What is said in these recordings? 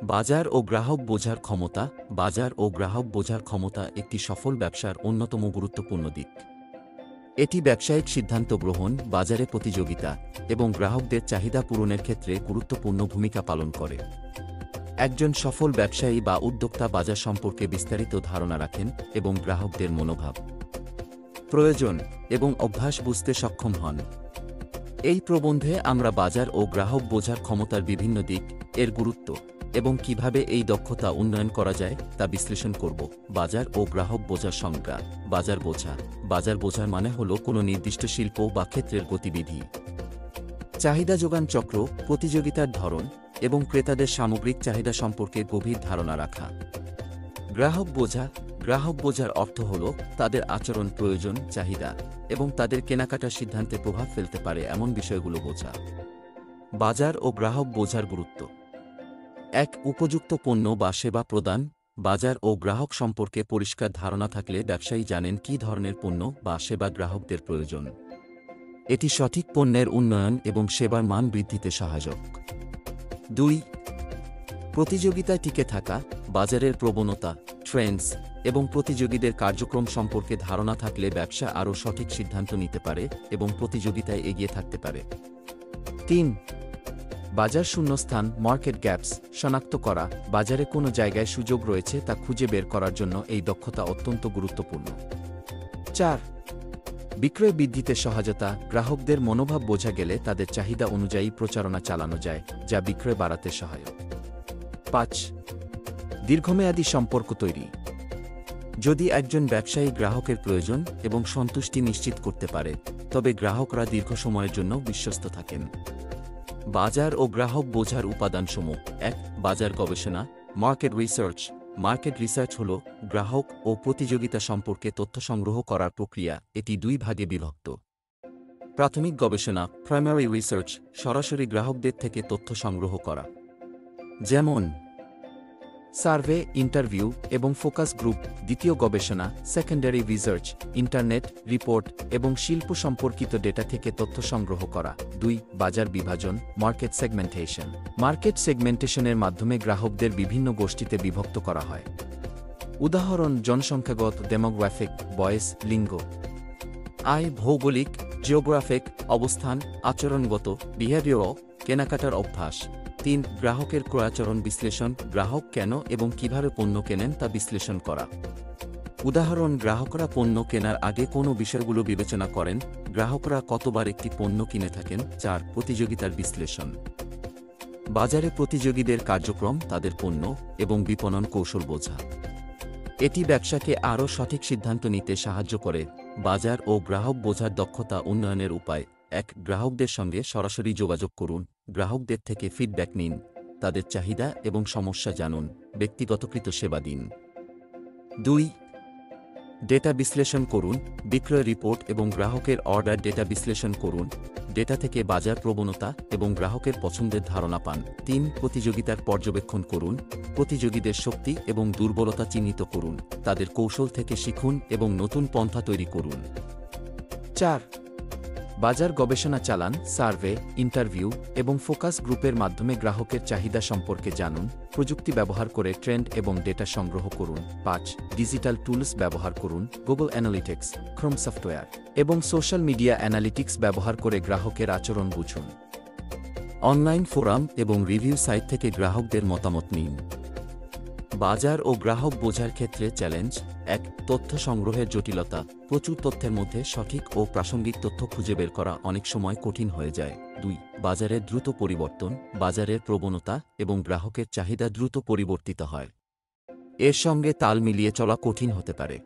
বাজার ও গ্রাহক বোঝার ক্ষমতা। বাজার ও গ্রাহক বোঝার ক্ষমতা একটি সফল ব্যবসার অন্যতম গুরুত্বপূর্ণ দিক। এটি ব্যবসায়িক সিদ্ধান্ত গ্রহণ, বাজারে প্রতিযোগিতা এবং গ্রাহকদের চাহিদা পূরণের ক্ষেত্রে গুরুত্বপূর্ণ ভূমিকা পালন করে। একজন সফল ব্যবসায়ী বা উদ্যোক্তা বাজার সম্পর্কে বিস্তারিত ধারণা রাখেন এবং গ্রাহকদের মনোভাব, প্রয়োজন এবং অভ্যাস বুঝতে সক্ষম হন। এই প্রবন্ধে আমরা বাজার ও গ্রাহক বোঝার ক্ষমতার বিভিন্ন দিক, এর গুরুত্ব এবং কিভাবে এই দক্ষতা উন্নয়ন করা যায় তা বিশ্লেষণ করব। বাজার ও গ্রাহক বোঝার সংজ্ঞা। বাজার বোঝা। বাজার বোঝার মানে হল কোনো নির্দিষ্ট শিল্প বা ক্ষেত্রের গতিবিধি, চাহিদা যোগান চক্র, প্রতিযোগিতার ধরন এবং ক্রেতাদের সামগ্রিক চাহিদা সম্পর্কে গভীর ধারণা রাখা। গ্রাহক বোঝা। গ্রাহক বোঝার অর্থ হল তাদের আচরণ, প্রয়োজন, চাহিদা এবং তাদের কেনাকাটার সিদ্ধান্তে প্রভাব ফেলতে পারে এমন বিষয়গুলো বোঝা। বাজার ও গ্রাহক বোঝার গুরুত্ব। ১. উপযুক্ত পণ্য বা সেবা প্রদান। বাজার ও গ্রাহক সম্পর্কে পরিষ্কার ধারণা থাকলে ব্যবসায়ী জানেন কী ধরনের পণ্য বা সেবা গ্রাহকদের প্রয়োজন। এটি সঠিক পণ্যের উন্নয়ন এবং সেবার মান বৃদ্ধিতে সহায়ক। ২. প্রতিযোগিতায় টিকে থাকা। বাজারের প্রবণতা, ট্রেন্ডস এবং প্রতিযোগীদের কার্যক্রম সম্পর্কে ধারণা থাকলে ব্যবসা আরও সঠিক সিদ্ধান্ত নিতে পারে এবং প্রতিযোগিতায় এগিয়ে থাকতে পারে। ৩. বাজার শূন্যস্থান, মার্কেট গ্যাপস শনাক্ত করা। বাজারে কোনো জায়গায় সুযোগ রয়েছে তা খুঁজে বের করার জন্য এই দক্ষতা অত্যন্ত গুরুত্বপূর্ণ। ৪. বিক্রয় বৃদ্ধিতে সহায়তা। গ্রাহকদের মনোভাব বোঝা গেলে তাদের চাহিদা অনুযায়ী প্রচারণা চালানো যায়, যা বিক্রয় বাড়াতে সহায়ক। ৫. দীর্ঘমেয়াদী সম্পর্ক তৈরি। যদি একজন ব্যবসায়ী গ্রাহকের প্রয়োজন এবং সন্তুষ্টি নিশ্চিত করতে পারে, তবে গ্রাহকরা দীর্ঘ সময়ের জন্য বিশ্বস্ত থাকেন। বাজার ও গ্রাহক বোঝার উপাদানসমূহ। ১. বাজার গবেষণা, মার্কেট রিসার্চ। মার্কেট রিসার্চ হল গ্রাহক ও প্রতিযোগিতা সম্পর্কে তথ্য সংগ্রহ করার প্রক্রিয়া। এটি ২ ভাগে বিভক্ত। প্রাথমিক গবেষণা, প্রাইমারি রিসার্চ, সরাসরি গ্রাহকদের থেকে তথ্য সংগ্রহ করা, যেমন সার্ভে, ইন্টারভিউ এবং ফোকাস গ্রুপ। দ্বিতীয় গবেষণা, সেকেন্ডারি রিসার্চ, ইন্টারনেট, রিপোর্ট এবং শিল্প সম্পর্কিত ডেটা থেকে তথ্য সংগ্রহ করা। ২. বাজার বিভাজন, মার্কেট সেগমেন্টেশন। মার্কেট সেগমেন্টেশনের মাধ্যমে গ্রাহকদের বিভিন্ন গোষ্ঠীতে বিভক্ত করা হয়। উদাহরণ: জনসংখ্যাগত, ডেমোগ্রাফিক, বয়স, লিঙ্গ। আয়, ভৌগোলিক, জিওগ্রাফিক অবস্থান, আচরণগত, বিহেভিয়ারাল, কেনাকাটার অভ্যাস। ৩. গ্রাহকের ক্রয়াচরণ বিশ্লেষণ। গ্রাহক কেন এবং কিভাবে পণ্য কেনেন তা বিশ্লেষণ করা। উদাহরণ: গ্রাহকরা পণ্য কেনার আগে কোন বিষয়গুলো বিবেচনা করেন। গ্রাহকরা কতবার একটি পণ্য কিনে থাকেন। ৪. প্রতিযোগিতার বিশ্লেষণ। বাজারে প্রতিযোগীদের কার্যক্রম, তাদের পণ্য এবং বিপণন কৌশল বোঝা। এটি ব্যবসাকে আরও সঠিক সিদ্ধান্ত নিতে সাহায্য করে। বাজার ও গ্রাহক বোঝার দক্ষতা উন্নয়নের উপায়। ১. গ্রাহকদের সঙ্গে সরাসরি যোগাযোগ করুন। গ্রাহকদের থেকে ফিডব্যাক নিন, তাদের চাহিদা এবং সমস্যা জানুন, ব্যক্তিগতকৃত সেবা দিন। ২. ডেটা বিশ্লেষণ করুন। বিক্রয় রিপোর্ট এবং গ্রাহকের অর্ডার ডেটা বিশ্লেষণ করুন। ডেটা থেকে বাজার প্রবণতা এবং গ্রাহকের পছন্দের ধারণা পান। ৩. প্রতিযোগিতার পর্যবেক্ষণ করুন। প্রতিযোগীদের শক্তি এবং দুর্বলতা চিহ্নিত করুন, তাদের কৌশল থেকে শিখুন এবং নতুন পন্থা তৈরি করুন। ৪. বাজার গবেষণা চালান। সার্ভে, ইন্টারভিউ এবং ফোকাস গ্রুপের মাধ্যমে গ্রাহকের চাহিদা সম্পর্কে জানুন। প্রযুক্তি ব্যবহার করে ট্রেন্ড এবং ডেটা সংগ্রহ করুন। ৫. ডিজিটাল টুলস ব্যবহার করুন। গুগল অ্যানালিটিক্স, ক্রোম সফটওয়্যার এবং সোশ্যাল মিডিয়া অ্যানালিটিক্স ব্যবহার করে গ্রাহকের আচরণ বুঝুন। অনলাইন ফোরাম এবং রিভিউ সাইট থেকে গ্রাহকদের মতামত নিন। বাজার ও গ্রাহক বোঝার ক্ষেত্রে চ্যালেঞ্জ। ১. তথ্য সংগ্রহের জটিলতা। প্রচুর তথ্যের মধ্যে সঠিক ও প্রাসঙ্গিক তথ্য খুঁজে বের করা অনেক সময় কঠিন হয়ে যায়। ২. বাজারের দ্রুত পরিবর্তন। বাজারের প্রবণতা এবং গ্রাহকের চাহিদা দ্রুত পরিবর্তিত হয়, এর সঙ্গে তাল মিলিয়ে চলা কঠিন হতে পারে।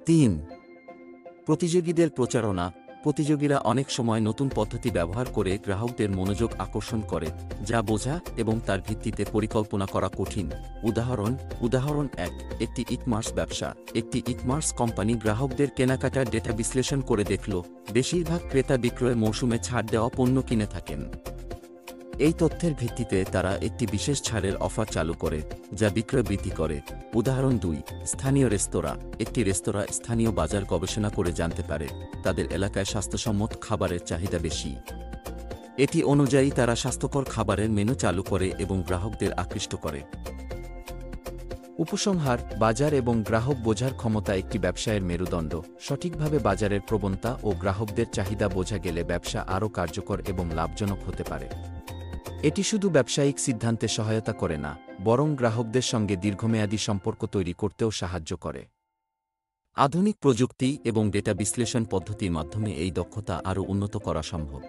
৩. প্রতিযোগীদের প্রচারণা। প্রতিযোগীরা অনেক সময় নতুন পদ্ধতি ব্যবহার করে গ্রাহকদের মনোযোগ আকর্ষণ করে, যা বোঝা এবং তার ভিত্তিতে পরিকল্পনা করা কঠিন। উদাহরণ ১. একটি ই-কমার্স ব্যবসা। একটি ই-কমার্স কোম্পানি গ্রাহকদের কেনাকাটার ডেটা বিশ্লেষণ করে দেখল, বেশিরভাগ ক্রেতা বিক্রয় মৌসুমে ছাড় দেওয়া পণ্য কিনে থাকেন। এই তথ্যের ভিত্তিতে তারা একটি বিশেষ ছাড়ের অফার চালু করে, যা বিক্রয় বৃদ্ধি করে। উদাহরণ ২. স্থানীয় রেস্তোরাঁ। একটি রেস্তোরাঁ স্থানীয় বাজার গবেষণা করে জানতে পারে তাদের এলাকায় স্বাস্থ্যসম্মত খাবারের চাহিদা বেশি। এটি অনুযায়ী তারা স্বাস্থ্যকর খাবারের মেনু চালু করে এবং গ্রাহকদের আকৃষ্ট করে। উপসংহার: বাজার এবং গ্রাহক বোঝার ক্ষমতা একটি ব্যবসায়ের মেরুদণ্ড। সঠিকভাবে বাজারের প্রবণতা ও গ্রাহকদের চাহিদা বোঝা গেলে ব্যবসা আরও কার্যকর এবং লাভজনক হতে পারে। এটি শুধু ব্যবসায়িক সিদ্ধান্তে সহায়তা করে না, বরং গ্রাহকদের সঙ্গে দীর্ঘমেয়াদী সম্পর্ক তৈরি করতেও সাহায্য করে। আধুনিক প্রযুক্তি এবং ডেটা বিশ্লেষণ পদ্ধতির মাধ্যমে এই দক্ষতা আরও উন্নত করা সম্ভব।